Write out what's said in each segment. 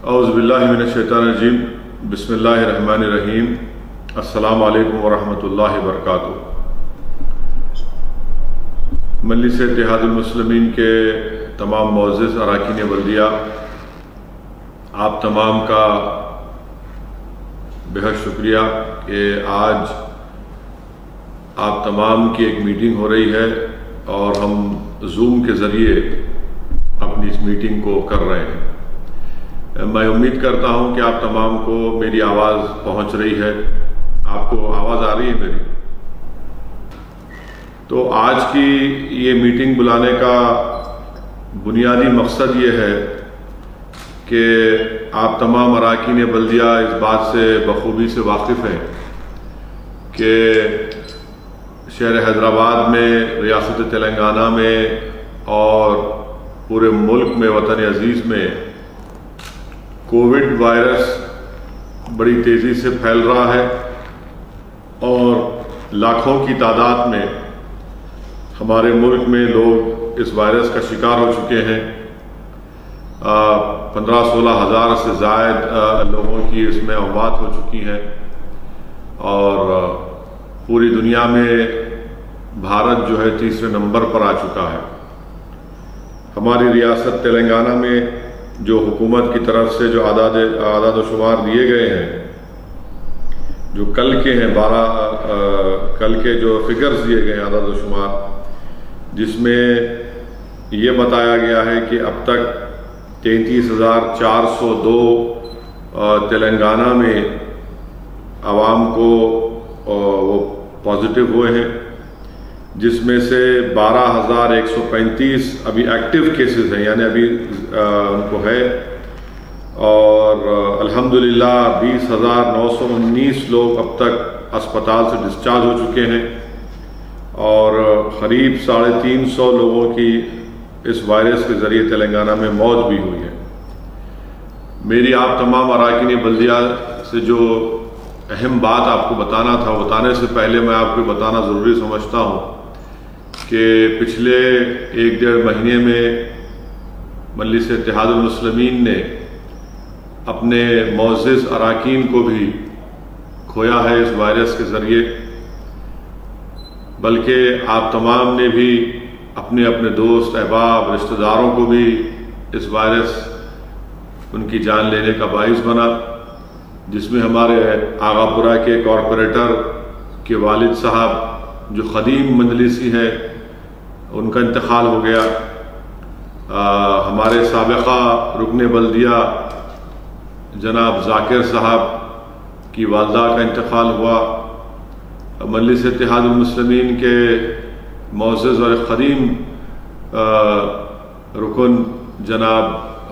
اعوذ باللہ من الشیطان الرجیم بسم اللہ الرحمن الرحیم السلام علیکم ورحمۃ اللہ وبرکاتہ۔ مجلس اتحاد المسلمین کے تمام معزز اراکین بلدیہ، آپ تمام کا بہت شکریہ کہ آج آپ تمام کی ایک میٹنگ ہو رہی ہے اور ہم زوم کے ذریعے اپنی اس میٹنگ کو کر رہے ہیں۔ میں امید کرتا ہوں کہ آپ تمام کو میری آواز پہنچ رہی ہے۔ آپ کو آواز آ رہی ہے میری؟ تو آج کی یہ میٹنگ بلانے کا بنیادی مقصد یہ ہے کہ آپ تمام اراکین بلدیہ اس بات سے بخوبی سے واقف ہیں کہ شہر حیدرآباد میں، ریاست تلنگانہ میں اور پورے ملک میں، وطن عزیز میں کووڈ وائرس بڑی تیزی سے پھیل رہا ہے اور لاکھوں کی تعداد میں ہمارے ملک میں لوگ اس وائرس کا شکار ہو چکے ہیں۔ 15-16 ہزار سے زائد لوگوں کی اس میں وفات ہو چکی ہیں اور پوری دنیا میں بھارت جو ہے تیسرے نمبر پر آ چکا ہے۔ ہماری ریاست تلنگانہ میں جو حکومت کی طرف سے جو اعداد و شمار دیے گئے ہیں، جو کل کے ہیں، کل کے جو فگرز دیے گئے ہیں، اعداد و شمار، جس میں یہ بتایا گیا ہے کہ اب تک 33,402 تلنگانہ میں عوام کو وہ پازیٹیو ہوئے ہیں، جس میں سے 12,135 ابھی ایکٹیو کیسز ہیں، یعنی ابھی ان کو ہے، اور الحمدللہ 20,919 لوگ اب تک اسپتال سے ڈسچارج ہو چکے ہیں اور قریب 350 لوگوں کی اس وائرس کے ذریعے تلنگانہ میں موت بھی ہوئی ہے۔ میری آپ تمام اراکین بلدیہ سے جو اہم بات آپ کو بتانا تھا، بتانے سے پہلے میں آپ کو بتانا ضروری سمجھتا ہوں کہ پچھلے 1-1.5 مہینے میں مجلس اتحاد المسلمین نے اپنے معزز اراکین کو بھی کھویا ہے اس وائرس کے ذریعے، بلکہ آپ تمام نے بھی اپنے اپنے دوست، احباب، رشتہ داروں کو بھی اس وائرس ان کی جان لینے کا باعث بنا، جس میں ہمارے آغا پورہ کے کارپوریٹر کے والد صاحب جو قدیم مجلسی ہے، ان کا انتقال ہو گیا۔ ہمارے سابقہ رکن بلدیہ جناب ذاکر صاحب کی والدہ کا انتقال ہوا۔ مجلس اتحاد المسلمین کے معزز اور قدیم رکن جناب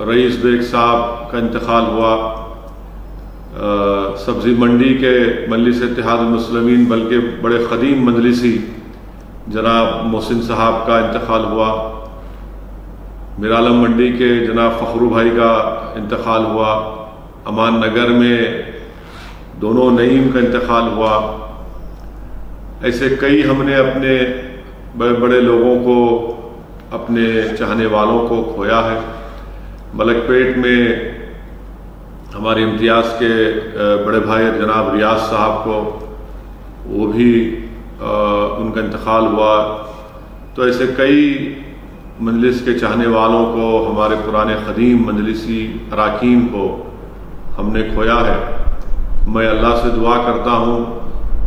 رئیس بیگ صاحب کا انتقال ہوا۔ سبزی منڈی کے مجلس اتحاد المسلمین بلکہ بڑے قدیم مجلسی جناب محسن صاحب کا انتقال ہوا۔ میرالم منڈی کے جناب فخرو بھائی کا انتقال ہوا۔ امان نگر میں دونوں نعیم کا انتقال ہوا۔ ایسے کئی ہم نے اپنے بڑے بڑے لوگوں کو، اپنے چاہنے والوں کو کھویا ہے۔ ملک پیٹ میں ہمارے امتیاز کے بڑے بھائی جناب ریاض صاحب کو، وہ بھی ان کا انتقال ہوا۔ تو ایسے کئی مجلس کے چاہنے والوں کو، ہمارے پرانے قدیم مجلسی اراکین کو ہم نے کھویا ہے۔ میں اللہ سے دعا کرتا ہوں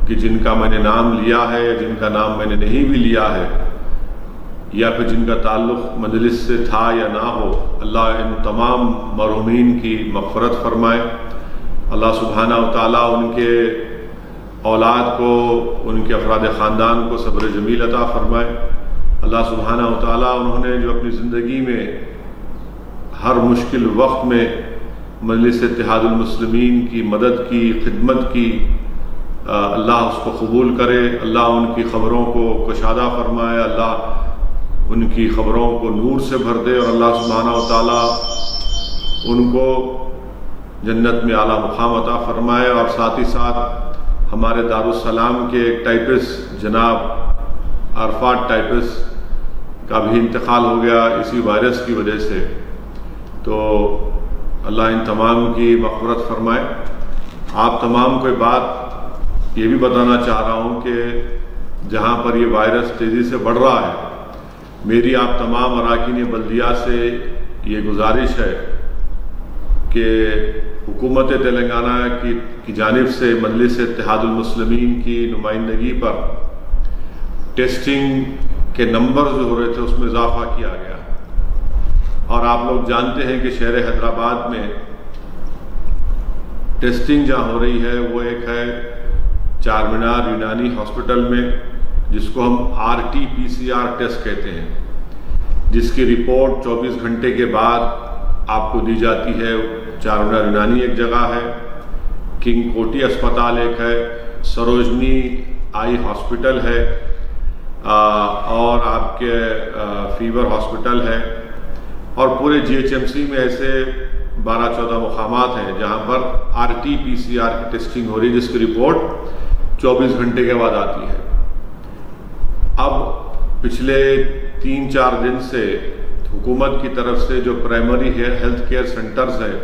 کہ جن کا میں نے نام لیا ہے، یا جن کا نام میں نے نہیں بھی لیا ہے، یا پھر جن کا تعلق مجلس سے تھا یا نہ ہو، اللہ ان تمام مرحومین کی مغفرت فرمائے۔ اللہ سبحانہ و تعالیٰ ان کے اولاد کو، ان کے افراد خاندان کو صبر جمیل عطا فرمائے۔ اللہ سبحانہ و تعالیٰ انہوں نے جو اپنی زندگی میں ہر مشکل وقت میں مجلس اتحاد المسلمین کی مدد کی، خدمت کی، اللہ اس کو قبول کرے۔ اللہ ان کی خبروں کو کشادہ فرمائے، اللہ ان کی خبروں کو نور سے بھر دے، اور اللہ سبحانہ و تعالیٰ ان کو جنت میں اعلیٰ مقام عطا فرمائے۔ اور ساتھ ہی ساتھ ہمارے دارالسلام کے ایک ٹائپسٹ جناب عرفات ٹائپسٹ کا بھی انتقال ہو گیا اسی وائرس کی وجہ سے۔ تو اللہ ان تمام کی مغفرت فرمائے۔ آپ تمام کو بات یہ بھی بتانا چاہ رہا ہوں کہ جہاں پر یہ وائرس تیزی سے بڑھ رہا ہے، میری آپ تمام اراکین بلدیہ سے یہ گزارش ہے کہ حکومت تلنگانہ کی جانب سے مجلس اتحاد المسلمین کی نمائندگی پر ٹیسٹنگ کے نمبر جو ہو رہے تھے اس میں اضافہ کیا گیا، اور آپ لوگ جانتے ہیں کہ شہر حیدرآباد میں ٹیسٹنگ جہاں ہو رہی ہے وہ ایک ہے چار مینار یونانی ہاسپٹل میں، جس کو ہم RT-PCR ٹیسٹ کہتے ہیں، جس کی رپورٹ 24 گھنٹے کے بعد آپ کو دی جاتی ہے۔ چار مینار یونانی ایک جگہ ہے، کنگ کوٹی اسپتال ایک ہے، سروجنی آئی ہاسپٹل ہے، اور آپ کے فیور ہاسپٹل ہے، اور پورے GHMC میں ایسے 12-14 مقامات ہیں جہاں پر RT-PCR کی ٹیسٹنگ ہو رہی ہے، جس کی رپورٹ 24 گھنٹے کے بعد آتی ہے۔ اب پچھلے 3-4 دن سے حکومت کی طرف سے جو پرائمری ہیلتھ کیئر سینٹرز ہیں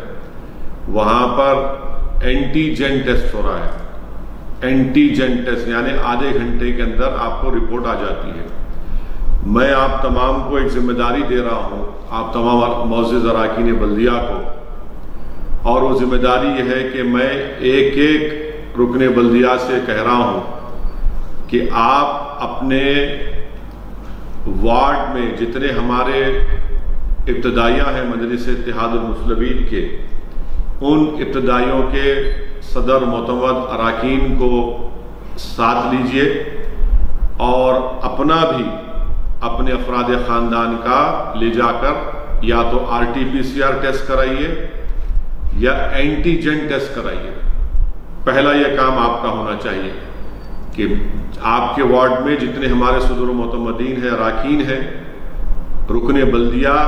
وہاں پر اینٹیجن ٹیسٹ ہو رہا ہے۔ اینٹیجن ٹیسٹ یعنی آدھے گھنٹے کے اندر آپ کو رپورٹ آ جاتی ہے۔ میں آپ تمام کو ایک ذمہ داری دے رہا ہوں، آپ تمام معزز اراکین بلدیہ کو، اور وہ ذمہ داری یہ ہے کہ میں ایک ایک رکن بلدیہ سے کہہ رہا ہوں کہ آپ اپنے وارڈ میں جتنے ہمارے ابتدائیہ ہیں مجلس اتحاد المسلمین کے، ان ابتدائیوں کے صدر معتمد اراکین کو ساتھ لیجئے، اور اپنا بھی اپنے افراد خاندان کا لے جا کر یا تو RT-PCR ٹیسٹ کرائیے یا اینٹیجن ٹیسٹ کرائیے۔ پہلا یہ کام آپ کا ہونا چاہیے کہ آپ کے وارڈ میں جتنے ہمارے صدر و معتمدین ہیں، اراکین ہیں، رکن بلدیہ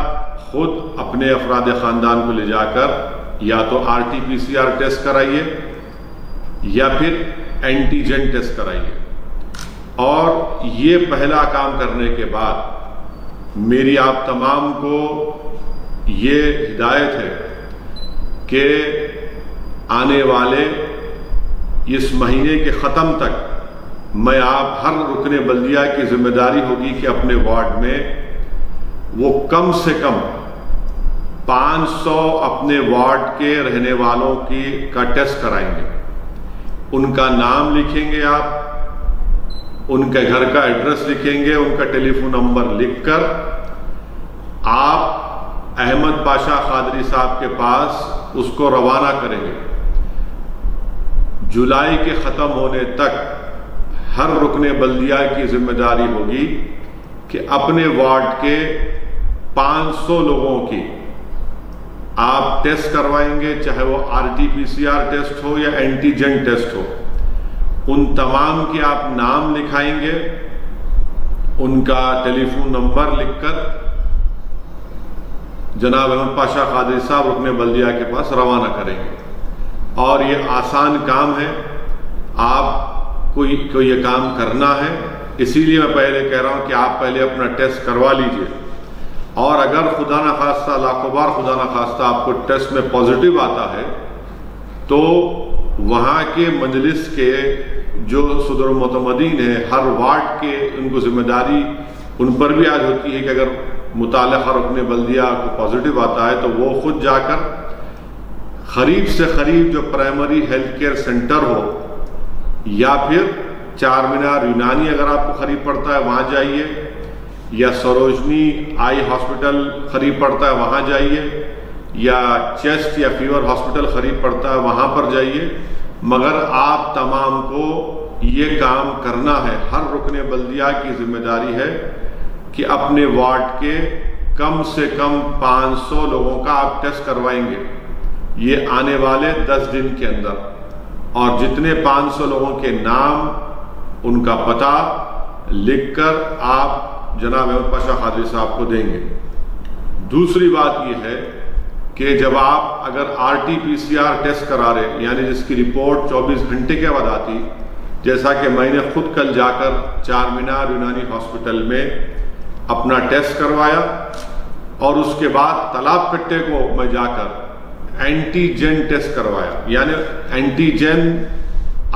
خود اپنے افراد خاندان کو لے جا کر یا تو RT-PCR ٹیسٹ کرائیے یا پھر اینٹیجن ٹیسٹ کرائیے۔ اور یہ پہلا کام کرنے کے بعد میری آپ تمام کو یہ ہدایت ہے کہ آنے والے اس مہینے کے ختم تک میں آپ ہر رکن بلدیہ کی ذمہ داری ہوگی کہ اپنے وارڈ میں وہ کم سے کم 500 اپنے وارڈ کے رہنے والوں کا ٹیسٹ کرائیں گے۔ ان کا نام لکھیں گے، آپ ان کے گھر کا ایڈریس لکھیں گے، ان کا ٹیلی فون نمبر لکھ کر آپ احمد پاشا قادری صاحب کے پاس اس کو روانہ کریں گے۔ جولائی کے ختم ہونے تک ہر رکن بلدیہ کی ذمہ داری ہوگی کہ اپنے وارڈ کے 500 لوگوں کی آپ ٹیسٹ کروائیں گے، چاہے وہ RT-PCR ٹیسٹ ہو یا اینٹیجن ٹیسٹ ہو۔ ان تمام کے آپ نام لکھائیں گے، ان کا ٹیلی فون نمبر لکھ کر جناب احمد پاشا قادری صاحب رکن بلدیہ کے پاس روانہ کریں گے۔ اور یہ آسان کام ہے، آپ کو یہ کام کرنا ہے، اسی لیے میں پہلے کہہ رہا ہوں کہ آپ پہلے اپنا ٹیسٹ کروا لیجئے، اور اگر خدا نخواستہ لاکھوں بار خدا نخواستہ آپ کو ٹیسٹ میں پازیٹیو آتا ہے تو وہاں کے مجلس کے جو صدر معتمدین ہیں ہر وارڈ کے، ان کو ذمہ داری ان پر بھی آج ہوتی ہے کہ اگر متعلقہ رکن بلدیہ کو پازیٹیو آتا ہے تو وہ خود جا کر قریب سے قریب جو پرائمری ہیلتھ کیئر سینٹر ہو یا پھر چار مینار یونانی اگر آپ کو قریب پڑتا ہے وہاں جائیے، یا سروجنی آئی ہاسپٹل قریب پڑتا ہے وہاں جائیے، یا چیسٹ یا فیور ہاسپٹل قریب پڑتا ہے وہاں پر جائیے، مگر آپ تمام کو یہ کام کرنا ہے۔ ہر رکن بلدیہ کی ذمہ داری ہے کہ اپنے وارڈ کے کم سے کم 500 لوگوں کا آپ ٹیسٹ کروائیں گے، یہ آنے والے 10 دن کے اندر، اور جتنے 500 لوگوں کے نام، ان کا پتہ لکھ کر آپ جناب احمد پاشا قادری صاحب کو دیں گے۔ دوسری بات یہ ہے کہ جب آپ اگر RT-PCR ٹیسٹ کرا رہے، یعنی جس کی رپورٹ 24 گھنٹے کے بعد آتی، جیسا کہ میں نے خود کل جا کر چار مینار یونانی ہاسپٹل میں اپنا ٹیسٹ کروایا، اور اس کے بعد تالاب کٹے کو میں جا کر اینٹیجن ٹیسٹ کروایا، یعنی اینٹیجن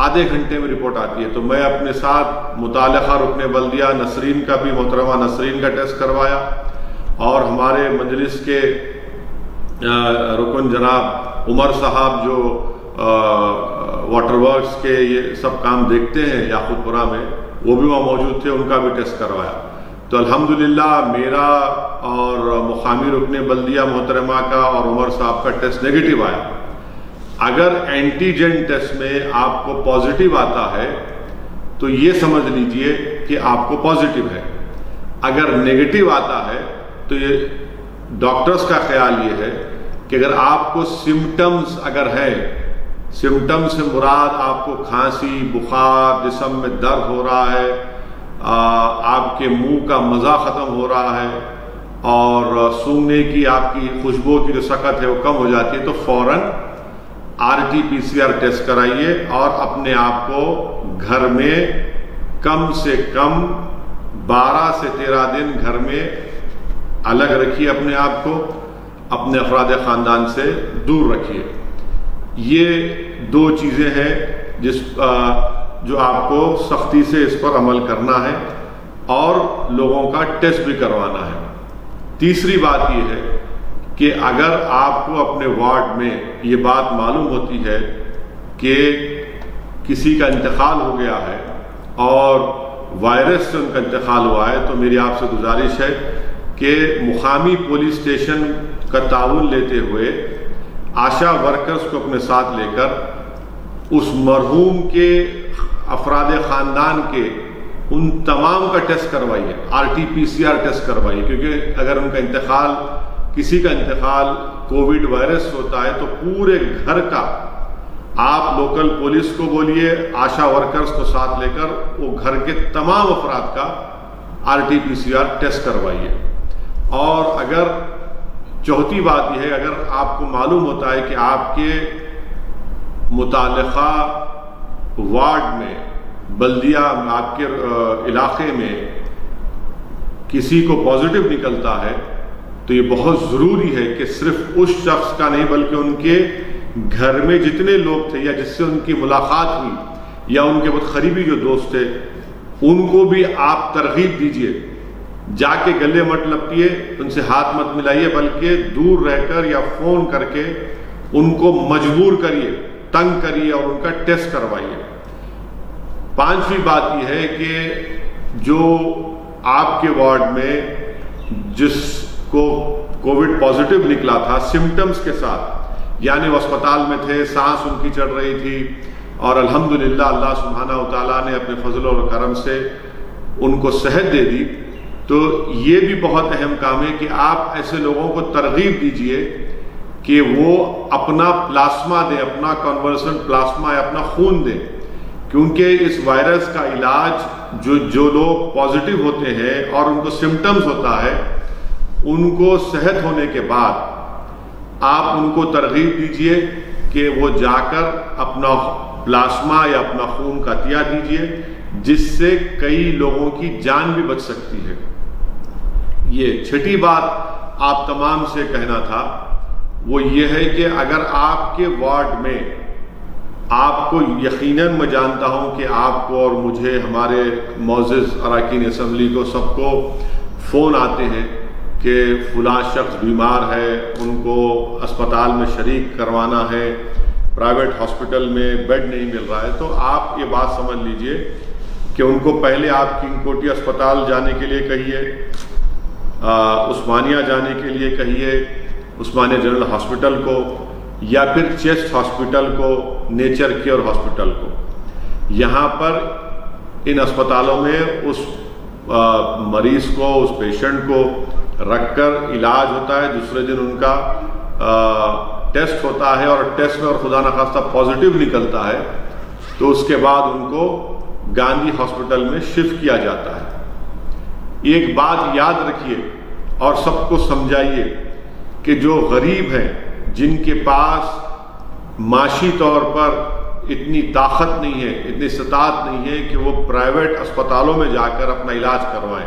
آدھے گھنٹے میں رپورٹ آتی ہے، تو میں اپنے ساتھ متعلقہ رکن بلدیہ نسرین کا بھی، محترمہ نسرین کا ٹیسٹ کروایا، اور ہمارے مجلس کے رکن جناب عمر صاحب جو واٹر ورکس کے یہ سب کام دیکھتے ہیں یاقوت پورہ میں، وہ بھی وہاں موجود تھے، ان کا بھی ٹیسٹ کروایا۔ تو الحمدللہ میرا اور مقامی رکن بلدیہ محترمہ کا اور عمر صاحب کا ٹیسٹ نیگیٹو آیا۔ اگر اینٹیجن ٹیسٹ میں آپ کو پازیٹیو آتا ہے تو یہ سمجھ لیجئے کہ آپ کو پازیٹیو ہے، اگر نیگیٹو آتا ہے تو یہ ڈاکٹرز کا خیال یہ ہے کہ اگر آپ کو سمٹمز اگر ہے، سمٹم سے مراد آپ کو کھانسی، بخار، جسم میں درد ہو رہا ہے، آپ کے منہ کا مزہ ختم ہو رہا ہے، اور سونگنے کی آپ کی خوشبو کی جو سکت ہے وہ کم ہو جاتی ہے، تو فوراً RT-PCR ٹیسٹ کرائیے اور اپنے آپ کو گھر میں کم سے کم 12 سے 13 دن گھر میں الگ رکھیے، اپنے آپ کو اپنے افراد خاندان سے دور رکھیے۔ یہ دو چیزیں ہیں جو آپ کو سختی سے اس پر عمل کرنا ہے اور لوگوں کا ٹیسٹ بھی کروانا ہے۔ تیسری بات یہ ہے کہ اگر آپ کو اپنے وارڈ میں یہ بات معلوم ہوتی ہے کہ کسی کا انتقال ہو گیا ہے اور وائرس سے ان کا انتقال ہوا ہے، تو میری آپ سے گزارش ہے کہ مقامی پولیس اسٹیشن کا تعاون لیتے ہوئے آشا ورکرز کو اپنے ساتھ لے کر اس مرحوم کے افراد خاندان کے ان تمام کا ٹیسٹ کروائیے، RT-PCR ٹیسٹ کروائیے، کیونکہ اگر ان کا انتقال، کسی کا انتقال کووڈ وائرس ہوتا ہے تو پورے گھر کا آپ لوکل پولیس کو بولیے، آشا ورکرز کو ساتھ لے کر وہ گھر کے تمام افراد کا RT-PCR ٹیسٹ کروائیے۔ اور اگر چوتھی بات یہ ہے، اگر آپ کو معلوم ہوتا ہے کہ آپ کے متعلقہ وارڈ میں، بلدیہ، آپ کے علاقے میں کسی کو پازیٹیو نکلتا ہے، تو یہ بہت ضروری ہے کہ صرف اس شخص کا نہیں بلکہ ان کے گھر میں جتنے لوگ تھے یا جس سے ان کی ملاقات ہوئی یا ان کے بہت قریبی جو دوست تھے، ان کو بھی آپ ترغیب دیجئے، جا کے گلے مت لپٹیے، ان سے ہاتھ مت ملائیے، بلکہ دور رہ کر یا فون کر کے ان کو مجبور کریے، تنگ کریے اور ان کا ٹیسٹ کروائیے۔ پانچویں بات یہ ہے کہ جو آپ کے وارڈ میں جس کو کووڈ پازیٹیو نکلا تھا سمٹمز کے ساتھ، یعنی وہ اسپتال میں تھے، سانس ان کی چڑھ رہی تھی، اور الحمدللہ اللہ سبحانہ و تعالیٰ نے اپنے فضل اور کرم سے ان کو صحت دے دی، تو یہ بھی بہت اہم کام ہے کہ آپ ایسے لوگوں کو ترغیب دیجئے کہ وہ اپنا پلاسما دیں، اپنا کنورسنٹ پلاسما یا اپنا خون دیں، کیونکہ اس وائرس کا علاج جو لوگ پازیٹیو ہوتے ہیں اور ان کو سمٹمز ہوتا ہے، ان کو صحت ہونے کے بعد آپ ان کو ترغیب دیجئے کہ وہ جا کر اپنا پلاسما یا اپنا خون کا عطیہ دیجئے، جس سے کئی لوگوں کی جان بھی بچ سکتی ہے۔ یہ چھٹی بات آپ تمام سے کہنا تھا وہ یہ ہے کہ اگر آپ کے وارڈ میں آپ کو یقیناً میں جانتا ہوں کہ آپ کو اور مجھے، ہمارے معزز اراکین اسمبلی کو، سب کو فون آتے ہیں کہ فلاں شخص بیمار ہے، ان کو اسپتال میں شریک کروانا ہے، پرائیویٹ ہاسپٹل میں بیڈ نہیں مل رہا ہے، تو آپ یہ بات سمجھ لیجئے کہ ان کو پہلے آپ کنگ کوٹی اسپتال جانے کے لیے کہیے، عثمانیہ جانے کے لیے کہیے، عثمانیہ جنرل ہاسپٹل کو، یا پھر چیسٹ ہاسپٹل کو، نیچر کیئر ہاسپٹل کو۔ یہاں پر ان اسپتالوں میں اس مریض کو، اس پیشنٹ کو رکھ کر علاج ہوتا ہے، دوسرے دن ان کا ٹیسٹ ہوتا ہے، اور ٹیسٹ میں اور خدا نخواستہ پازیٹیو نکلتا ہے تو اس کے بعد ان کو گاندھی ہاسپٹل میں شفٹ کیا جاتا ہے۔ ایک بات یاد رکھیے اور سب کو سمجھائیے کہ جو غریب ہیں، جن کے پاس معاشی طور پر اتنی طاقت نہیں ہے، اتنی استطاعت نہیں ہے کہ وہ پرائیویٹ اسپتالوں میں جا کر اپنا علاج کروائیں،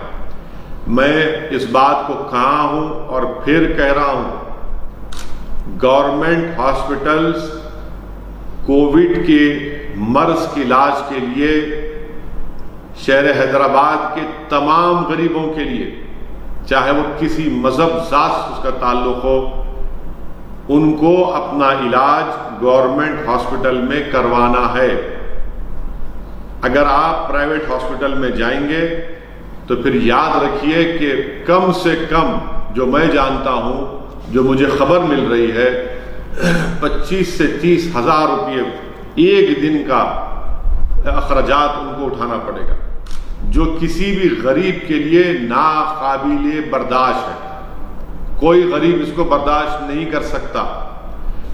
میں اس بات کو کہا ہوں اور پھر کہہ رہا ہوں گورنمنٹ ہاسپٹلز کووڈ کے مرض کے علاج کے لیے شہر حیدرآباد کے تمام غریبوں کے لیے، چاہے وہ کسی مذہب ذات سے اس کا تعلق ہو، ان کو اپنا علاج گورنمنٹ ہاسپٹل میں کروانا ہے۔ اگر آپ پرائیویٹ ہاسپٹل میں جائیں گے تو پھر یاد رکھیے کہ کم سے کم جو میں جانتا ہوں، جو مجھے خبر مل رہی ہے، 25 سے 30 ہزار روپے ایک دن کا اخراجات ان کو اٹھانا پڑے گا، جو کسی بھی غریب کے لیے ناقابل برداشت ہے۔ کوئی غریب اس کو برداشت نہیں کر سکتا۔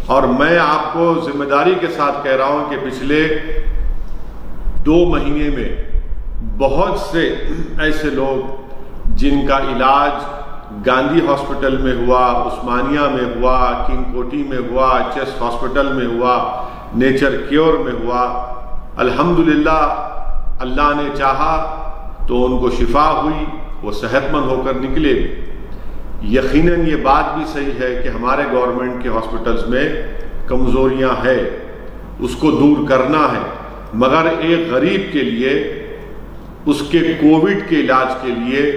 اور میں آپ کو ذمہ داری کے ساتھ کہہ رہا ہوں کہ پچھلے 2 مہینے میں بہت سے ایسے لوگ جن کا علاج گاندھی ہاسپٹل میں ہوا، عثمانیہ میں ہوا، کنگ کوٹی میں ہوا، چیسٹ ہاسپٹل میں ہوا، نیچر کیور میں ہوا، الحمدللہ اللہ نے چاہا تو ان کو شفا ہوئی، وہ صحت مند ہو کر نکلے۔ یقیناً یہ بات بھی صحیح ہے کہ ہمارے گورنمنٹ کے ہاسپٹلز میں کمزوریاں ہیں، اس کو دور کرنا ہے، مگر ایک غریب کے لیے، اس کے کووڈ کے علاج کے لیے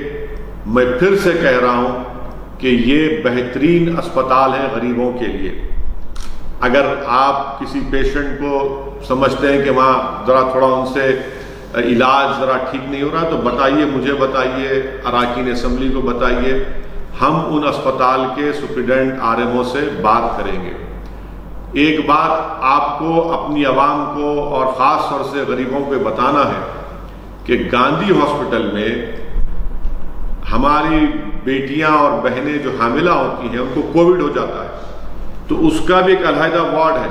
میں پھر سے کہہ رہا ہوں کہ یہ بہترین اسپتال ہے غریبوں کے لیے۔ اگر آپ کسی پیشنٹ کو سمجھتے ہیں کہ وہاں ذرا تھوڑا ان سے علاج ذرا ٹھیک نہیں ہو رہا تو بتائیے، مجھے بتائیے، اراکین اسمبلی کو بتائیے، ہم ان اسپتال کے سپرنٹینڈنٹ RMO سے بات کریں گے۔ ایک بات آپ کو، اپنی عوام کو اور خاص طور سے غریبوں کو بتانا ہے کہ گاندھی ہاسپٹل میں ہماری بیٹیاں اور بہنیں جو حاملہ ہوتی ہیں ان کو کووڈ ہو جاتا ہے تو اس کا بھی ایک علیحدہ وارڈ ہے۔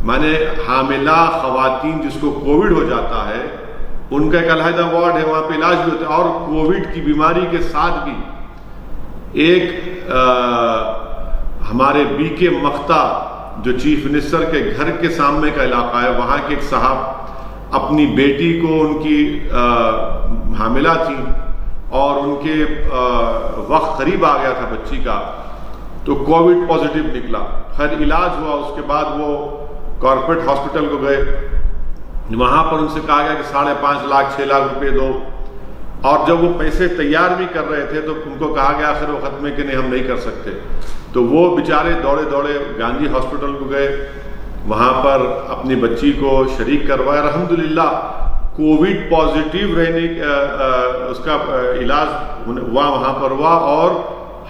مانے حاملہ خواتین جس کو کووڈ ہو جاتا ہے ان کا ایک علیحدہ وارڈ ہے، وہاں پہ علاج بھی ہوتا ہے۔ اور کووڈ کی بیماری کے ساتھ بھی ایک ہمارے BK مختہ جو چیف منسٹر کے گھر کے سامنے کا علاقہ ہے، وہاں کے ایک صاحب اپنی بیٹی کو، ان کی حاملہ تھی اور ان کے وقت قریب آ گیا تھا بچی کا، تو کووڈ پازیٹیو نکلا۔ خیر علاج ہوا، اس کے بعد وہ کارپوریٹ ہاسپٹل کو گئے، وہاں پر ان سے کہا گیا کہ 5.5 لاکھ 6 لاکھ روپے دو، اور جب وہ پیسے تیار بھی کر رہے تھے تو ان کو کہا گیا آخر وقت میں کہ نہیں ہم نہیں کر سکتے، تو وہ بیچارے دوڑے دوڑے گاندھی ہاسپٹل کو گئے، وہاں پر اپنی بچی کو شریک کروایا۔ الحمدللہ کووڈ پازیٹیو رہنے اس کا علاج ہوا وہاں پر ہوا، اور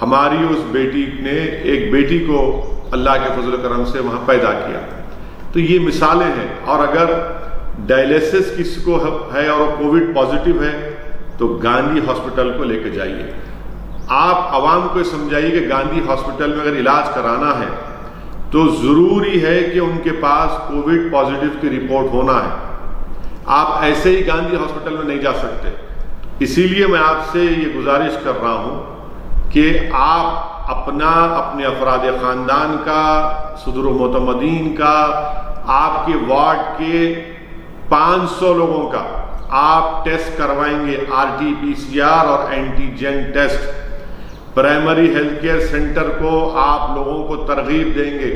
ہماری اس بیٹی نے ایک بیٹی کو اللہ کے فضل و کرم سے وہاں پیدا کیا۔ تو یہ مثالیں ہیں۔ اور اگر ڈائلیسس کسی کو ہے اور کووڈ پازیٹیو ہے تو گاندھی ہاسپٹل کو لے کے جائیے۔ آپ عوام کو سمجھائیے کہ گاندھی ہاسپٹل میں اگر علاج کرانا ہے تو ضروری ہے کہ ان کے پاس کووڈ پازیٹیو کی رپورٹ ہونا ہے۔ آپ ایسے ہی گاندھی ہاسپٹل میں نہیں جا سکتے۔ اسی لیے میں آپ سے یہ گزارش کر رہا ہوں کہ آپ اپنے افراد خاندان کا، صدر و معتمدین کا، آپ کے وارڈ کے 500 لوگوں کا آپ ٹیسٹ کروائیں گے، RT-PCR اور antigen test. Primary health care centre کو آپ لوگوں کو ترغیب دیں گے،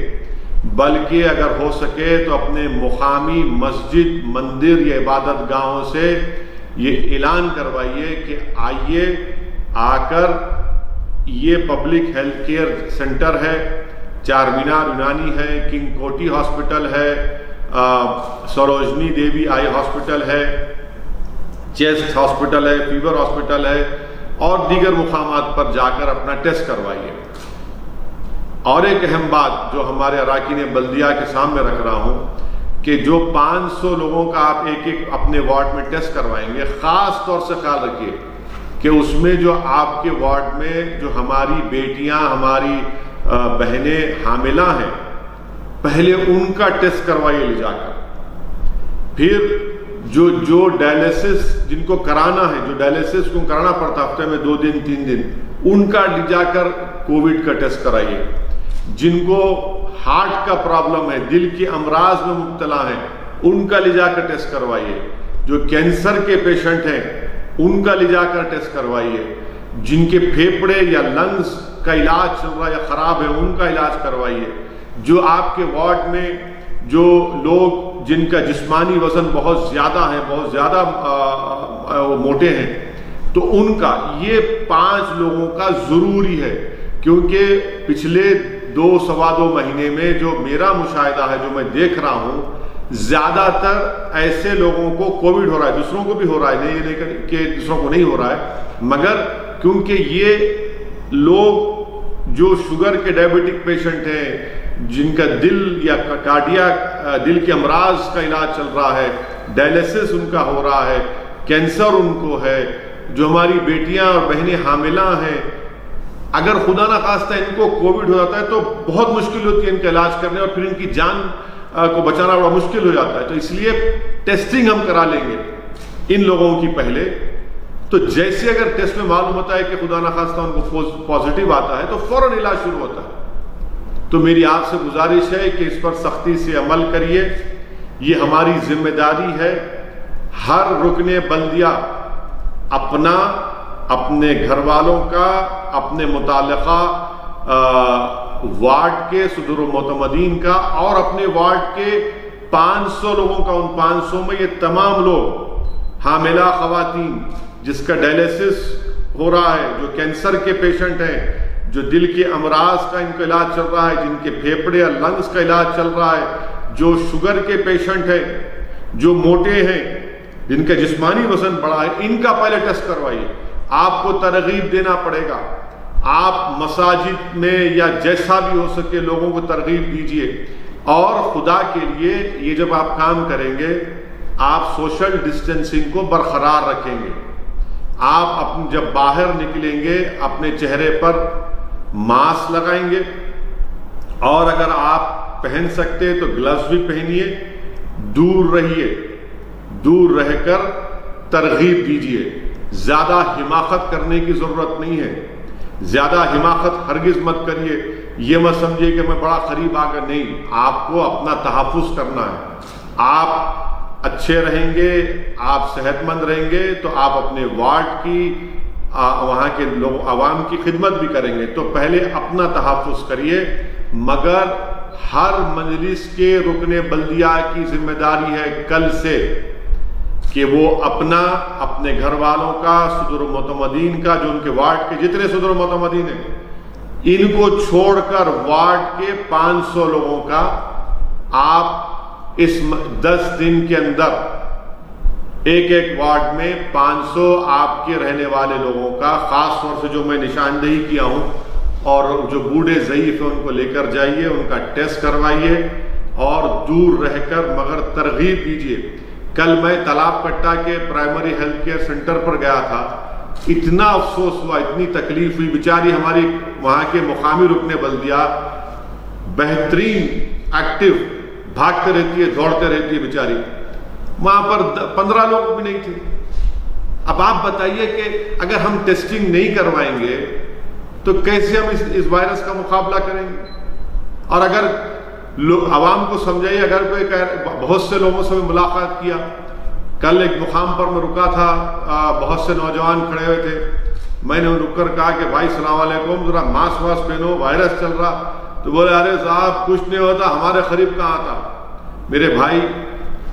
بلکہ اگر ہو سکے تو اپنے مقامی مسجد، مندر یا عبادت گاہوں سے یہ اعلان کروائیے کہ آئیے، آ کر یہ پبلک ہیلتھ کیئر سینٹر ہے، چار مینار یونانی ہے، کنگ کوٹی ہاسپٹل ہے، سروجنی دیوی آئی ہاسپٹل ہے، چیسٹ ہاسپٹل ہے، فیور ہاسپٹل ہے، اور دیگر مقامات پر جا کر اپنا ٹیسٹ کروائیے۔ اور ایک اہم بات جو ہمارے اراکین بلدیہ کے سامنے رکھ رہا ہوں کہ جو 500 لوگوں کا آپ ایک ایک اپنے وارڈ میں ٹیسٹ کروائیں گے، خاص طور سے خیال رکھیے کہ اس میں جو آپ کے وارڈ میں جو ہماری بیٹیاں، ہماری بہنیں حاملہ ہیں، پہلے ان کا ٹیسٹ کروائیے لے جا کر۔ پھر جو ڈائلیسس جن کو کرانا ہے، جو ڈائلیسس کو کرانا پڑتا ہفتے میں 2 دن 3 دن، ان کا لے جا کر کووڈ کا ٹیسٹ کرائیے۔ جن کو ہارٹ کا پرابلم ہے، دل کے امراض میں مبتلا ہیں، ان کا لے جا کر ٹیسٹ کروائیے۔ جو کینسر کے پیشنٹ ہیں ان کا لے جا کر ٹیسٹ کروائیے۔ جن کے پھیپڑے یا لنگز کا علاج چل رہا ہے یا خراب ہے ان کا علاج کروائیے. جو آپ کے وارڈ میں جو لوگ جن کا جسمانی وزن بہت زیادہ ہے، بہت زیادہ موٹے ہیں، تو ان کا یہ 5 لوگوں کا ضروری ہے. کیونکہ پچھلے 2-2.25 مہینے میں جو میرا مشاہدہ ہے، جو میں دیکھ رہا ہوں، زیادہ تر ایسے لوگوں کو کووڈ ہو رہا ہے. دوسروں کو بھی ہو رہا ہے، نہیں کہ دوسروں کو نہیں ہو رہا ہے، مگر کیونکہ یہ لوگ جو شوگر کے ڈائبٹک پیشنٹ ہیں، جن کا دل یا کارڈیاک دل کے امراض کا علاج چل رہا ہے، ڈائلیسس ان کا ہو رہا ہے، کینسر ان کو ہے، جو ہماری بیٹیاں اور بہنیں حاملہ ہیں، اگر خدا نہ خواستہ ان کو کووڈ ہو جاتا ہے تو بہت مشکل ہوتی ہے ان کا علاج کرنے، اور پھر ان کی جان کو بچانا بڑا مشکل ہو جاتا ہے. تو اس لیے ٹیسٹنگ ہم کرا لیں گے ان لوگوں کی پہلے. تو جیسے اگر ٹیسٹ میں معلوم ہوتا ہے کہ خدا نہ خواستہ ان کو پازیٹیو آتا ہے تو فوراً علاج شروع ہوتا ہے. تو میری آپ سے گزارش ہے کہ اس پر سختی سے عمل کریے. یہ ہماری ذمہ داری ہے. ہر رکن بلدیہ اپنا، اپنے گھر والوں کا، اپنے متعلقہ وارڈ کے صدر و معتمدین کا، اور اپنے وارڈ کے 500 لوگوں کا، ان 500 میں یہ تمام لوگ، حاملہ خواتین جس کا ڈائلیسس ہو رہا ہے، جو کینسر کے پیشنٹ ہیں، جو دل کے امراض کا ان کا علاج چل رہا ہے، جن کے پھیپھڑے اور لنگس کا علاج چل رہا ہے، جو شوگر کے پیشنٹ ہیں، جو موٹے ہیں، جن کا جسمانی وزن بڑا ہے، ان کا پہلے ٹیسٹ کروائیے. آپ کو ترغیب دینا پڑے گا. آپ مساجد میں یا جیسا بھی ہو سکے لوگوں کو ترغیب دیجیے. اور خدا کے لیے یہ جب آپ کام کریں گے، آپ سوشل ڈسٹینسنگ کو برقرار رکھیں گے. آپ جب باہر نکلیں گے اپنے چہرے پر ماسک لگائیں گے، اور اگر آپ پہن سکتے تو گلوز بھی پہنیے. دور رہیے، دور رہ کر ترغیب دیجیے. زیادہ حماقت کرنے کی ضرورت نہیں ہے. زیادہ حماقت ہرگز مت کریے. یہ مت سمجھیے کہ میں بڑا قریب آ کر، نہیں، آپ کو اپنا تحفظ کرنا ہے. آپ اچھے رہیں گے، آپ صحت مند رہیں گے تو آپ اپنے وارڈ کی، وہاں کے لوگ، عوام کی خدمت بھی کریں گے. تو پہلے اپنا تحفظ کریے. مگر ہر مجلس کے رکن بلدیہ کی ذمہ داری ہے کل سے کہ وہ اپنے گھر والوں کا، صدر و معتمدین کا، جو ان کے وارڈ کے جتنے صدر و معتمدین ہیں، ان کو چھوڑ کر وارڈ کے 500 لوگوں کا آپ اس 10 دن کے اندر ایک وارڈ میں 500 آپ کے رہنے والے لوگوں کا، خاص طور سے جو میں نشاندہی کیا ہوں، اور جو بوڑھے ضعیف ہیں ان کو لے کر جائیے، ان کا ٹیسٹ کروائیے، اور دور رہ کر مگر ترغیب دیجیے. کل میں تالاب کٹا کے پرائمری ہیلتھ کیئر سینٹر پر گیا تھا. اتنا افسوس ہوا، اتنی تکلیف ہوئی. بیچاری ہماری وہاں کے مقامی رکن بلدیہ بہترین ایکٹیو، بھاگتے رہتی ہے، دوڑتے رہتی ہے بیچاری. وہاں پر 15 لوگ بھی نہیں تھے. اب آپ بتائیے کہ اگر ہم ٹیسٹنگ نہیں کروائیں گے تو کیسے ہم اس وائرس کا مقابلہ کریں گے؟ اور اگر عوام کو سمجھائیے. اگر کوئی بہت سے لوگوں سے میں ملاقات کیا، کل ایک مقام پر میں رکا تھا، بہت سے نوجوان کھڑے ہوئے تھے. میں نے رک کر کہا کہ بھائی السلام علیکم، ذرا ماسک پہنو، وائرس چل رہا. تو بولے ارے صاحب کچھ نہیں ہوتا، ہمارے قریب کہاں تھا. میرے بھائی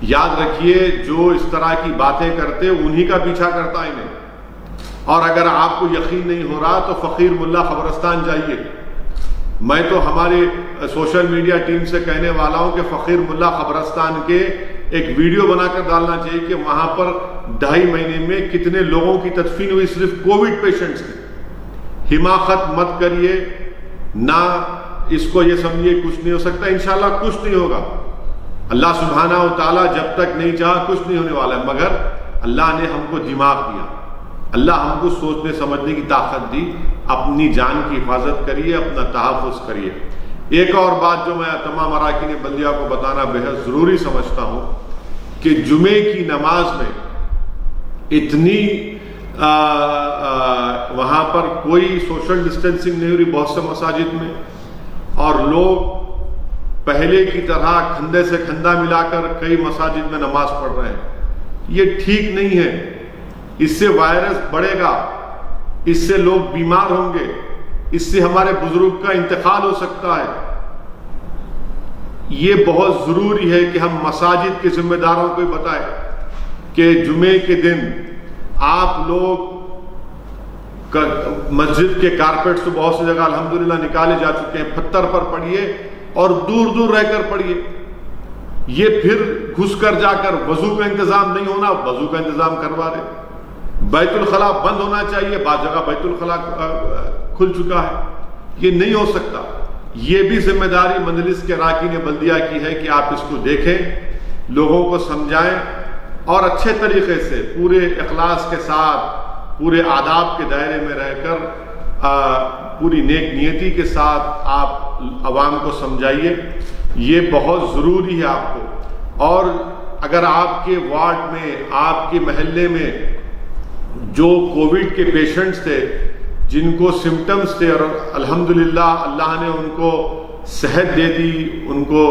یاد رکھیے، جو اس طرح کی باتیں کرتے انہی کا پیچھا کرتا انہیں. اور اگر آپ کو یقین نہیں ہو رہا تو فقیر ملا خبرستان جائیے. میں تو ہمارے سوشل میڈیا ٹیم سے کہنے والا ہوں کہ فقیر ملا خبرستان کے ایک ویڈیو بنا کر ڈالنا چاہیے کہ وہاں پر 2.5 مہینے میں کتنے لوگوں کی تدفین ہوئی، صرف کووڈ پیشنٹس کی. حماقت مت کریے، نہ اس کو یہ سمجھیے کچھ نہیں ہو سکتا. انشاءاللہ کچھ نہیں ہوگا. اللہ سبحانہ و تعالیٰ جب تک نہیں چاہا کچھ نہیں ہونے والا ہے. مگر اللہ نے ہم کو دماغ دیا، اللہ ہم کو سوچنے سمجھنے کی طاقت دی. اپنی جان کی حفاظت کریے، اپنا تحفظ کریے. ایک اور بات جو میں تمام اراکین بلدیہ کو بتانا بہت ضروری سمجھتا ہوں کہ جمعے کی نماز میں اتنی وہاں پر کوئی سوشل ڈسٹینسنگ نہیں ہو رہی بہت سے مساجد میں، اور لوگ پہلے کی طرح کھندے سے کھندا ملا کر کئی مساجد میں نماز پڑھ رہے ہیں. یہ ٹھیک نہیں ہے. اس سے وائرس بڑھے گا، اس سے لوگ بیمار ہوں گے. اس سے ہمارے بزرگ کا انتقال ہو سکتا ہے. یہ بہت ضروری ہے کہ ہم مساجد کے ذمہ داروں کو بتائیں کہ جمعے کے دن آپ لوگ مسجد کے کارپیٹس تو بہت سی جگہ الحمدللہ نکالے جا چکے ہیں, پتھر پر پڑھیے اور دور دور رہ کر پڑھیے. یہ پھر گھس کر جا کر وضو کا انتظام نہیں ہونا, وضو کا انتظام کروا دیں. بیت الخلاء بند ہونا چاہیے, بعض جگہ بیت الخلاء کھل چکا ہے, یہ نہیں ہو سکتا. یہ بھی ذمہ داری مجلس کے اراکین بلدیہ کی ہے کہ آپ اس کو دیکھیں, لوگوں کو سمجھائیں اور اچھے طریقے سے پورے اخلاص کے ساتھ پورے آداب کے دائرے میں رہ کر پوری نیک نیتی کے ساتھ آپ عوام کو سمجھائیے. یہ بہت ضروری ہے آپ کو. اور اگر آپ کے وارڈ میں, آپ کے محلے میں جو کووڈ کے پیشنٹس تھے, جن کو سمٹمز تھے اور الحمدللہ اللہ نے ان کو صحت دے دی, ان کو